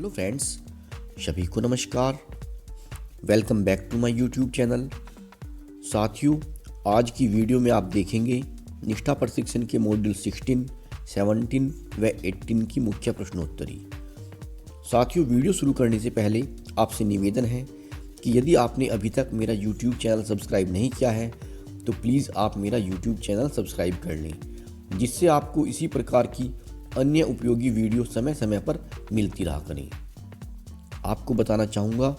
Hello friends, सभी को नमस्कार। Welcome back to my YouTube channel. साथियों, आज की वीडियो में आप देखेंगे निष्ठा प्रशिक्षण के मॉड्यूल 16, 17 व 18 की मुख्य प्रश्नोत्तरी। साथियों, वीडियो शुरू करने से पहले आपसे निवेदन है कि यदि आपने अभी तक मेरा यूट्यूब चैनल सब्सक्राइब नहीं किया है तो प्लीज़ आप मेरा यूट्यूब चैनल सब्सक्राइब कर लें, जिससे आपको इसी प्रकार की अन्य उपयोगी वीडियो समय समय पर मिलती रहा करें। आपको बताना चाहूँगा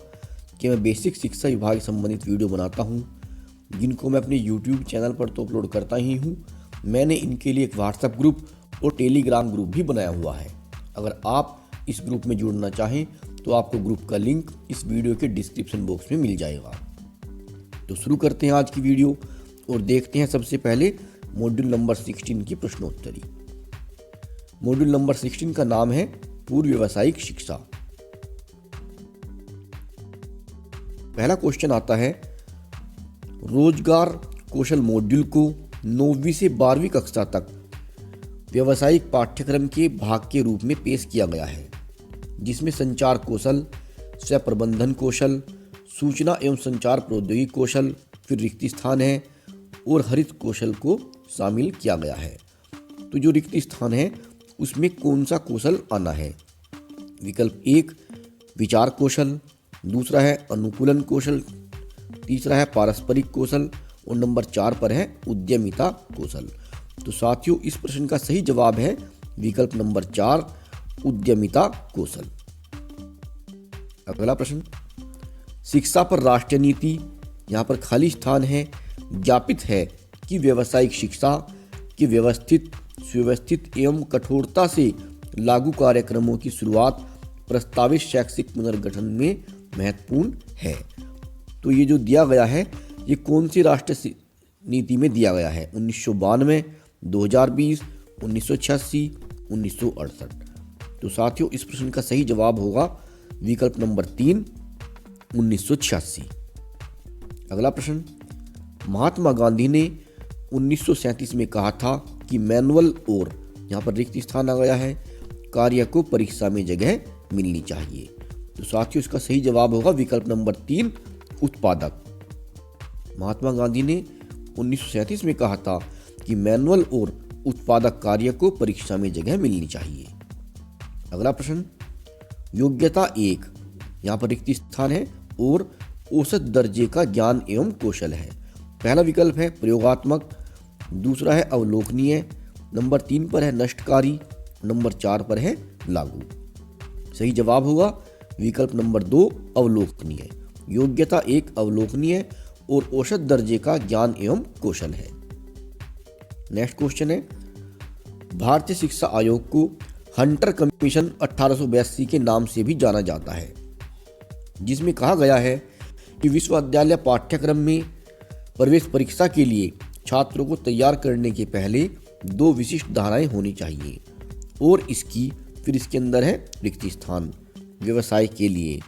कि मैं बेसिक शिक्षा विभाग संबंधित वीडियो बनाता हूँ, जिनको मैं अपने YouTube चैनल पर तो अपलोड करता ही हूँ, मैंने इनके लिए एक व्हाट्सएप ग्रुप और टेलीग्राम ग्रुप भी बनाया हुआ है। अगर आप इस ग्रुप में जुड़ना चाहें तो आपको ग्रुप का लिंक इस वीडियो के डिस्क्रिप्शन बॉक्स में मिल जाएगा। तो शुरू करते हैं आज की वीडियो और देखते हैं सबसे पहले मॉड्यूल नंबर 16 की प्रश्नोत्तरी। मॉड्यूल नंबर 16 का नाम है पूर्व व्यावसायिक शिक्षा। पहला क्वेश्चन आता है, रोजगार कौशल मॉड्यूल को 9वीं से 12वीं कक्षा तक व्यावसायिक पाठ्यक्रम के भाग के रूप में पेश किया गया है, जिसमें संचार कौशल, स्व प्रबंधन कौशल, सूचना एवं संचार प्रौद्योगिकी कौशल, फिर रिक्त स्थान है और हरित कौशल को शामिल किया गया है। तो जो रिक्त स्थान है उसमें कौन सा कौशल आना है? विकल्प 1 विचार कौशल, दूसरा है अनुकूलन कौशल, तीसरा है पारस्परिक कौशल और नंबर 4 पर है उद्यमिता कौशल। तो साथियों, इस प्रश्न का सही जवाब है विकल्प नंबर 4 उद्यमिता कौशल। अगला प्रश्न, शिक्षा पर राष्ट्रीय नीति, यहाँ पर खाली स्थान है। ज्ञापित है कि व्यावसायिक शिक्षा के व्यवस्थित, सुव्यवस्थित एवं कठोरता से लागू कार्यक्रमों की शुरुआत प्रस्तावित शैक्षिक पुनर्गठन में महत्वपूर्ण है। तो ये जो दिया गया है ये कौन सी राष्ट्रीय नीति में दिया गया है? 1992, 2020, 1986, 1968। तो साथियों, इस प्रश्न का सही जवाब होगा विकल्प नंबर 3 1986। अगला प्रश्न, महात्मा गांधी ने 1937 में कहा था कि मैनुअल और, यहाँ पर रिक्त स्थान आ गया है, कार्य को परीक्षा में जगह मिलनी चाहिए। तो साथियों, इसका सही जवाब होगा विकल्प नंबर 3 उत्पादक। महात्मा गांधी ने 1937 में कहा था कि मैनुअल और उत्पादक कार्य को परीक्षा में जगह मिलनी चाहिए। अगला प्रश्न, योग्यता 1, यहाँ पर रिक्त स्थान है और औसत दर्जे का ज्ञान एवं कौशल है। पहला विकल्प है प्रयोगात्मक, दूसरा है अवलोकनीय, नंबर 3 पर है नष्टकारी, नंबर 4 पर है लागू। सही जवाब होगा विकल्प नंबर 2 अवलोकनीय। योग्यता 1 अवलोकनीय और औसत दर्जे का ज्ञान एवं कौशल है। नेक्स्ट क्वेश्चन है, भारतीय शिक्षा आयोग को हंटर कमीशन 1882 के नाम से भी जाना जाता है, जिसमें कहा गया है कि विश्वविद्यालय पाठ्यक्रम में प्रवेश परीक्षा के लिए छात्रों को तैयार करने के पहले 2 विशिष्ट धाराएं होनी चाहिए और फिर इसके अंदर है रिक्त स्थान व्यवसाय के लिए।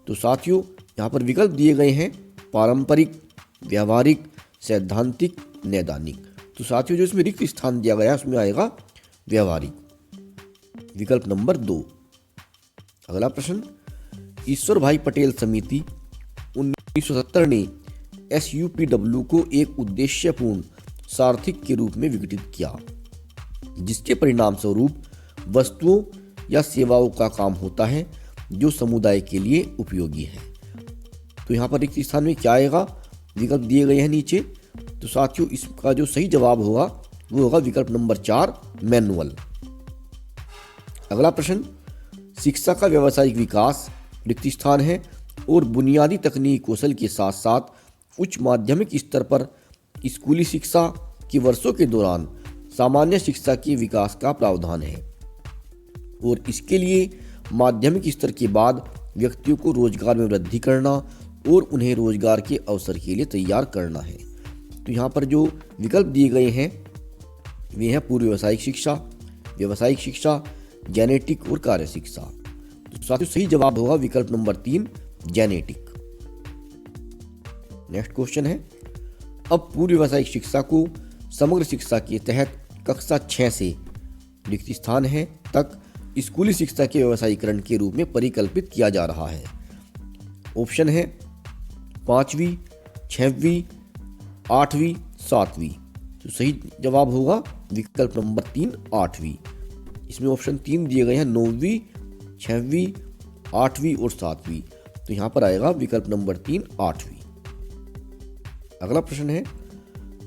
तो साथियों, यहाँ पर विकल्प दिए गए हैं पारंपरिक, व्यावहारिक, सैद्धांतिक, नैदानिक। तो साथियों, जो इसमें रिक्त स्थान दिया गया है उसमें आएगा व्यावहारिक, विकल्प नंबर 2। अगला प्रश्न, ईश्वर भाई पटेल समिति 1970 ने SUPW को एक उद्देश्यपूर्ण सारथिक के रूप में विघटित किया, जिसके परिणाम स्वरूप वस्तुओं या सेवाओं का काम होता है जो समुदाय के लिए उपयोगी है। तो यहाँ पर रिक्त स्थान में क्या आएगा? विकल्प दिए गए हैं नीचे। तो साथियों, इसका जो सही जवाब होगा वो होगा विकल्प नंबर 4 मैनुअल। अगला प्रश्न, शिक्षा का व्यावसायिक विकास, रिक्त स्थान है और बुनियादी तकनीकी कौशल के साथ साथ उच्च माध्यमिक स्तर पर स्कूली शिक्षा के वर्षों के दौरान सामान्य शिक्षा के विकास का प्रावधान है और इसके लिए माध्यमिक स्तर के बाद व्यक्तियों को रोजगार में वृद्धि करना और उन्हें रोजगार के अवसर के लिए तैयार करना है। तो यहाँ पर जो विकल्प दिए गए हैं वे हैं पूर्व व्यावसायिक शिक्षा, जेनेटिक और कार्य शिक्षा। तो साथियों, सही जवाब होगा विकल्प नंबर 3 जेनेटिक। नेक्स्ट क्वेश्चन है, अब पूर्व व्यावसायिक शिक्षा को समग्र शिक्षा के तहत कक्षा 6 से रिक्त स्थान है तक स्कूली शिक्षा के व्यवसायीकरण के रूप में परिकल्पित किया जा रहा है? ऑप्शन है 5वीं, 6वीं, 8वीं, 7वीं। तो सही जवाब होगा विकल्प नंबर 3, 8वीं। इसमें ऑप्शन 3 दिए गए हैं 9वीं, 6वीं, 8वीं और 7वीं। तो यहाँ पर आएगा विकल्प नंबर 3, 8वीं। अगला प्रश्न है,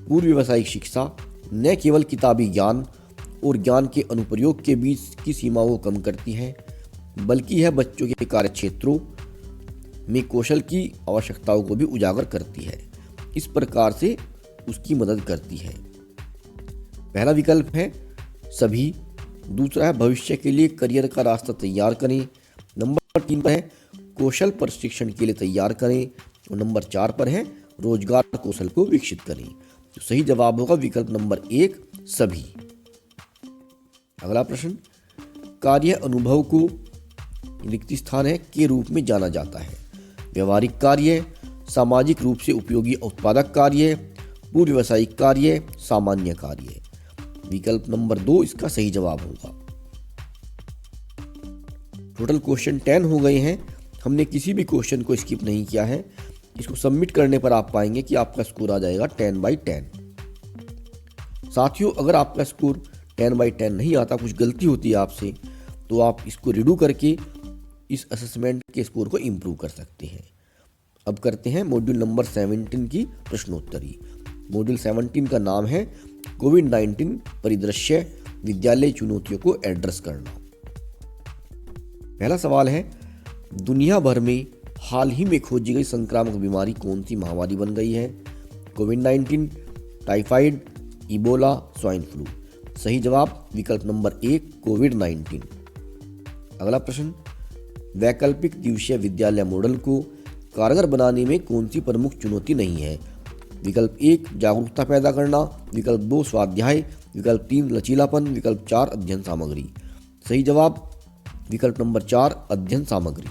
पूर्व व्यावसायिक शिक्षा न केवल किताबी ज्ञान और ज्ञान के अनुप्रयोग के बीच की सीमा को कम करती है, बल्कि यह बच्चों के कार्यक्षेत्रों में कौशल की आवश्यकताओं को भी उजागर करती है। इस प्रकार से उसकी मदद करती है। पहला विकल्प है सभी, दूसरा है भविष्य के लिए करियर का रास्ता तैयार करें, नंबर 3 पर है कौशल प्रशिक्षण के लिए तैयार करें और नंबर 4 पर है रोजगार कौशल को विकसित करें। तो सही जवाब होगा विकल्प नंबर 1, सभी। अगला प्रश्न, कार्य अनुभव को रिक्त स्थान है के रूप में जाना जाता है? व्यवहारिक कार्य, सामाजिक रूप से उपयोगी उत्पादक कार्य, पूर्व व्यावसायिक कार्य, सामान्य कार्य। विकल्प नंबर 2 इसका सही जवाब होगा। टोटल क्वेश्चन 10 हो गए हैं। हमने किसी भी क्वेश्चन को स्किप नहीं किया है। इसको सबमिट करने पर आप पाएंगे कि आपका स्कोर आ जाएगा 10/10। साथियों, अगर आपका स्कोर 10/10 नहीं आता, कुछ गलती होती है आपसे, तो आप इसको रिडू करके इस असेसमेंट के स्कोर को इम्प्रूव कर सकते हैं। अब करते हैं मॉड्यूल नंबर 17 की प्रश्नोत्तरी। मॉड्यूल 17 का नाम है कोविड-19 परिदृश्य, विद्यालय चुनौतियों को एड्रेस करना। पहला सवाल है, दुनिया भर में हाल ही में खोजी गई संक्रामक बीमारी कौन सी महामारी बन गई है? कोविड-19, टाइफाइड, इबोला, स्वाइन फ्लू। सही जवाब विकल्प नंबर 1, कोविड-19। अगला प्रश्न, वैकल्पिक दिवसीय विद्यालय मॉडल को कारगर बनाने में कौन सी प्रमुख चुनौती नहीं है? विकल्प 1, जागरूकता पैदा करना, विकल्प 2, स्वाध्याय, विकल्प 3, लचीलापन, विकल्प 4, अध्ययन सामग्री। सही जवाब विकल्प नंबर 4, अध्ययन सामग्री।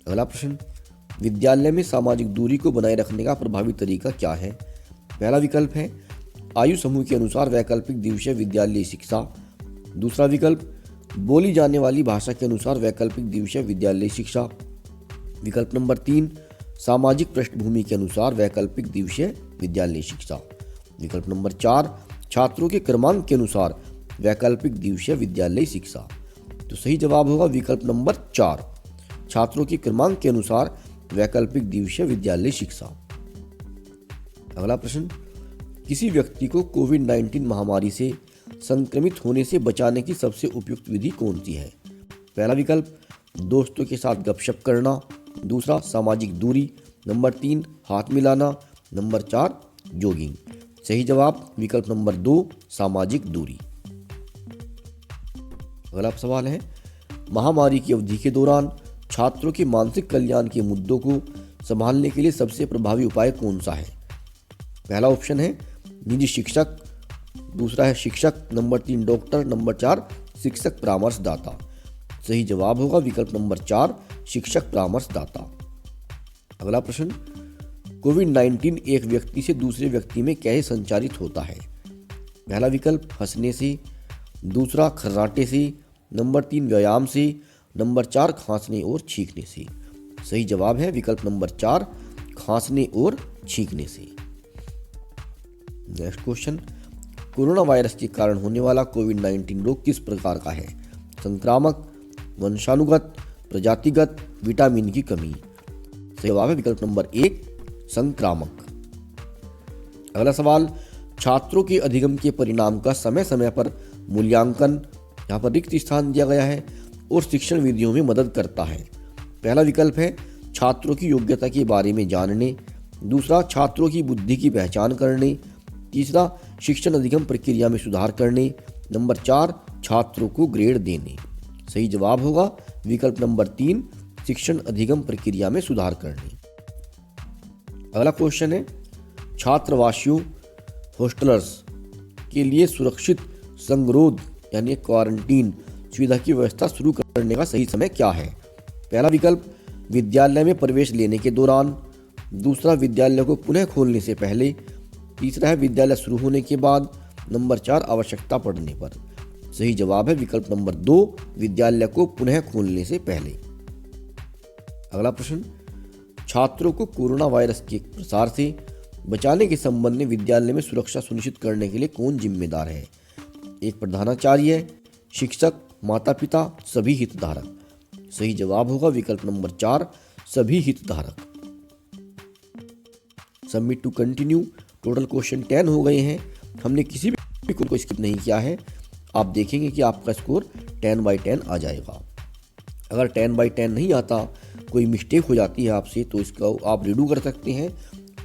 अगला प्रश्न, विद्यालय में सामाजिक दूरी को बनाए रखने का प्रभावी तरीका क्या है? पहला विकल्प है आयु समूह के अनुसार वैकल्पिक दिवसीय विद्यालय शिक्षा। दूसरा विकल्प बोली जाने वाली भाषा के अनुसार वैकल्पिक दिवसीय विद्यालय शिक्षा। विकल्प नंबर 3, सामाजिक पृष्ठभूमि के अनुसार वैकल्पिक दिवसीय विद्यालय शिक्षा। विकल्प नंबर 4, छात्रों के क्रमांक के अनुसार वैकल्पिक दिवसीय विद्यालय शिक्षा। तो सही जवाब होगा विकल्प नंबर 4, छात्रों के क्रमांक के अनुसार वैकल्पिक दिवसीय विद्यालय शिक्षा। अगला प्रश्न, किसी व्यक्ति को कोविड-19 महामारी से संक्रमित होने से बचाने की सबसे उपयुक्त विधि कौन सी है? पहला विकल्प दोस्तों के साथ गपशप करना, दूसरा सामाजिक दूरी, नंबर 3 हाथ मिलाना, नंबर 4 जॉगिंग। सही जवाब विकल्प नंबर 2, सामाजिक दूरी। अगला सवाल है, महामारी की अवधि के दौरान छात्रों के मानसिक कल्याण के मुद्दों को संभालने के लिए सबसे प्रभावी उपाय कौन सा है? पहला ऑप्शन है निजी शिक्षक, दूसरा है शिक्षक, नंबर 3 डॉक्टर, नंबर 4 शिक्षक परामर्शदाता। सही जवाब होगा विकल्प नंबर 4, शिक्षक परामर्शदाता। अगला प्रश्न, कोविड-19 एक व्यक्ति से दूसरे व्यक्ति में कैसे संचारित होता है? पहला विकल्प हंसने से, दूसरा खर्राटे से, नंबर 3 व्यायाम से, नंबर 4 खांसने और छींकने से। सही जवाब है विकल्प नंबर 4, खांसने और छींकने से। नेक्स्ट क्वेश्चन, कोरोना वायरस के कारण होने वाला कोविड-19 रोग किस प्रकार का है? संक्रामक, वंशानुगत, प्रजातिगत, विटामिन की कमी। सही जवाब है विकल्प नंबर 1, संक्रामक। अगला सवाल, छात्रों के अधिगम के परिणाम का समय समय पर मूल्यांकन, यहाँ पर रिक्त स्थान दिया गया है, और शिक्षण विधियों में मदद करता है। पहला विकल्प है छात्रों की योग्यता के बारे में जानने, दूसरा छात्रों की बुद्धि की पहचान करने, तीसरा शिक्षण अधिगम प्रक्रिया में सुधार करने, नंबर 4 छात्रों को ग्रेड देने। सही जवाब होगा विकल्प नंबर 3, शिक्षण अधिगम प्रक्रिया में सुधार करने। अगला क्वेश्चन है, छात्रवासियों हॉस्टलर्स के लिए सुरक्षित संगरोध यानी क्वारंटीन सुविधा की व्यवस्था शुरू करने का सही समय क्या है? पहला विकल्प विद्यालय में प्रवेश लेने के दौरान, दूसरा विद्यालय को पुनः खोलने से पहले, तीसरा है विद्यालय शुरू होने के बाद, नंबर 4 आवश्यकता पड़ने पर। सही जवाब है विकल्प नंबर 2, विद्यालय को पुनः खोलने से पहले। अगला प्रश्न, छात्रों को कोरोना वायरस के प्रसार से बचाने के संबंध में विद्यालय में सुरक्षा सुनिश्चित करने के लिए कौन जिम्मेदार है? एक प्रधानाचार्य, शिक्षक, माता पिता, सभी हितधारक। सही जवाब होगा विकल्प नंबर 4, सभी हितधारक। Submit to continue. Total question 10 हो गए हैं। हमने किसी भी को स्किप नहीं किया है। आप देखेंगे कि आपका स्कोर 10/10 आ जाएगा। अगर 10/10 नहीं आता, कोई मिस्टेक हो जाती है आपसे, तो इसका आप रीडू कर सकते हैं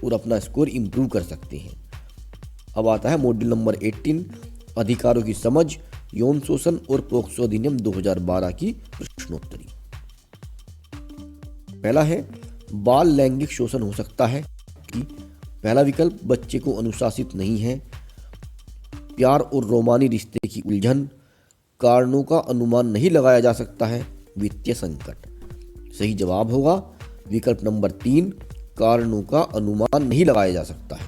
और अपना स्कोर इम्प्रूव कर सकते हैं। अब आता है मॉड्यूल नंबर 18, अधिकारों की समझ, यौन शोषण और पोक्सो अधिनियम 2012 की प्रश्नोत्तरी। पहला है, बाल लैंगिक शोषण हो सकता है कि? पहला विकल्प, बच्चे को अनुशासित नहीं है, प्यार और रोमानी रिश्ते की उलझन, कारणों का अनुमान नहीं लगाया जा सकता है, वित्तीय संकट। सही जवाब होगा विकल्प नंबर 3, कारणों का अनुमान नहीं लगाया जा सकता है।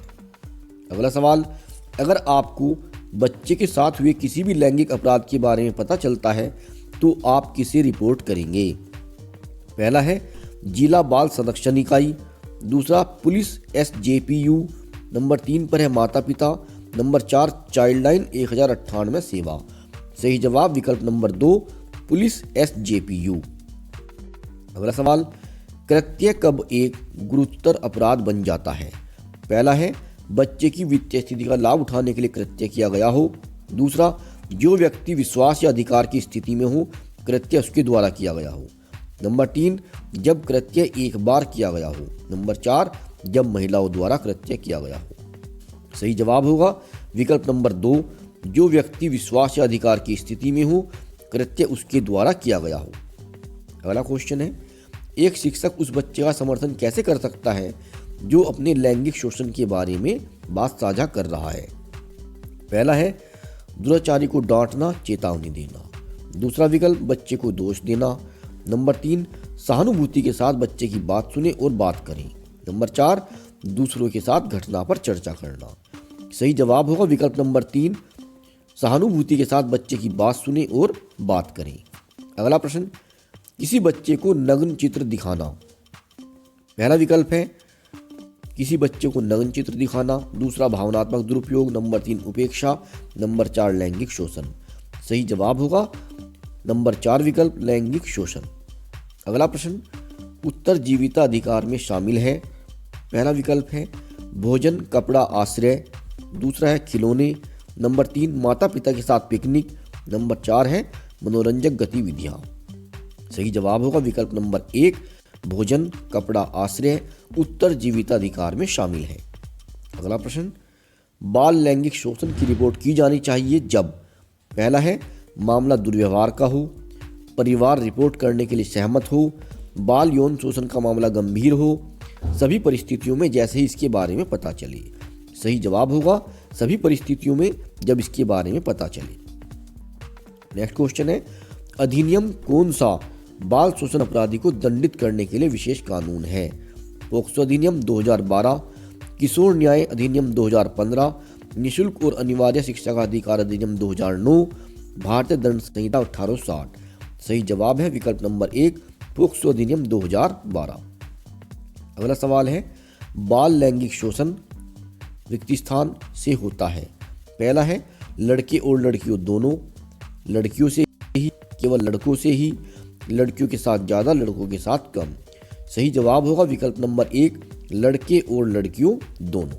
अगला सवाल, अगर आपको बच्चे के साथ हुए किसी भी लैंगिक अपराध के बारे में पता चलता है तो आप किसे रिपोर्ट करेंगे? पहला है जिला बाल संरक्षण इकाई, दूसरा पुलिस SJPU, नंबर 3 पर है माता पिता, नंबर 4 चाइल्ड लाइन 1098 सेवा। सही जवाब विकल्प नंबर 2, पुलिस SJPU। अगला सवाल, कृत्य कब एक गुरुतर अपराध बन जाता है? पहला है बच्चे की वित्तीय स्थिति का लाभ उठाने के लिए कृत्य किया गया हो, दूसरा जो व्यक्ति विश्वास या अधिकार की स्थिति में हो, कृत्य उसके द्वारा किया गया हो, नंबर 3 जब कृत्य एक बार किया गया हो, नंबर 4 जब महिलाओं द्वारा कृत्य किया गया हो। सही जवाब होगा विकल्प नंबर 2, जो व्यक्ति विश्वास या अधिकार की स्थिति में हो, कृत्य उसके द्वारा किया गया हो। अगला क्वेश्चन है, एक शिक्षक उस बच्चे का समर्थन कैसे कर सकता है जो अपने लैंगिक शोषण के बारे में बात साझा कर रहा है? पहला है दुराचारी को डांटना, चेतावनी देना, दूसरा विकल्प बच्चे को दोष देना, नंबर 3 सहानुभूति के साथ बच्चे की बात सुने और बात करें, नंबर 4 दूसरों के साथ घटना पर चर्चा करना। सही जवाब होगा विकल्प नंबर 3, सहानुभूति के साथ बच्चे की बात सुने और बात करें। अगला प्रश्न, किसी बच्चे को नग्न चित्र दिखाना। पहला विकल्प है किसी बच्चे को नग्न चित्र दिखाना, दूसरा भावनात्मक दुरुपयोग, नंबर 3 उपेक्षा, नंबर 4 लैंगिक शोषण। सही जवाब होगा नंबर 4 विकल्प, लैंगिक शोषण। अगला प्रश्न, उत्तर जीविता अधिकार में शामिल है। पहला विकल्प है भोजन, कपड़ा, आश्रय, दूसरा है खिलौने, नंबर 3 माता पिता के साथ पिकनिक, नंबर 4 है मनोरंजक गतिविधियां। सही जवाब होगा विकल्प नंबर 1, भोजन, कपड़ा, आश्रय उत्तर जीविता अधिकार में शामिल है। अगला प्रश्न, बाल लैंगिक शोषण की रिपोर्ट की जानी चाहिए जब? पहला है मामला दुर्व्यवहार का हो, परिवार रिपोर्ट करने के लिए सहमत हो, बाल यौन शोषण का मामला गंभीर हो, सभी परिस्थितियों में जैसे ही इसके बारे में पता चले। सही जवाब होगा सभी परिस्थितियों में जब इसके बारे में पता चले। नेक्स्ट क्वेश्चन है, अधिनियम कौन सा बाल शोषण अपराधी को दंडित करने के लिए विशेष कानून है? पोक्सो अधिनियम 2012, किशोर न्याय अधिनियम 2015, निःशुल्क और अनिवार्य शिक्षा का अधिकार अधिनियम 2009, भारतीय दंड संहिता 1860। सही जवाब है विकल्प नंबर 1, पोक्सो अधिनियम 2012। अगला सवाल है, बाल लैंगिक शोषण रिक्त स्थान से होता है। पहला है लड़के और लड़कियों दोनों, लड़कियों से ही, केवल लड़कों से ही, लड़कियों के साथ ज़्यादा, लड़कों के साथ कम। सही जवाब होगा विकल्प नंबर 1, लड़के और लड़कियों दोनों।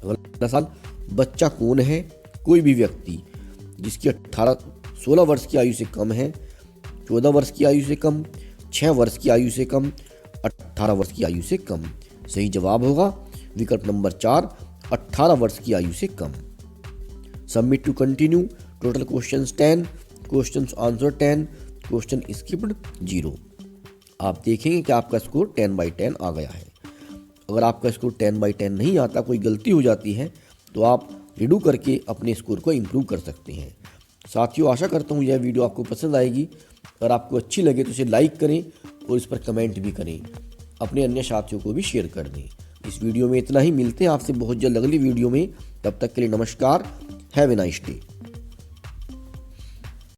अगला सवाल, बच्चा कौन है? कोई भी व्यक्ति जिसकी 16 वर्ष की आयु से कम है, 14 वर्ष की आयु से कम, 6 वर्ष की आयु से कम, 18 वर्ष की आयु से कम। सही जवाब होगा विकल्प नंबर 4, 18 वर्ष की आयु से कम। Submit to continue. Total questions 10, questions answer 10, question skipped 0। आप देखेंगे कि आपका स्कोर 10/10 आ गया है। अगर आपका स्कोर 10/10 नहीं आता, कोई गलती हो जाती है, तो आप रीडू करके अपने स्कोर को इम्प्रूव कर सकते हैं। साथियों, आशा करता हूँ यह वीडियो आपको पसंद आएगी। अगर आपको अच्छी लगे तो इसे लाइक करें और इस पर कमेंट भी करें, अपने अन्य साथियों को भी शेयर कर दें। इस वीडियो में इतना ही, मिलते हैं आपसे बहुत जल्द अगली वीडियो में। तब तक के लिए नमस्कार, हैव ए नाइस डे।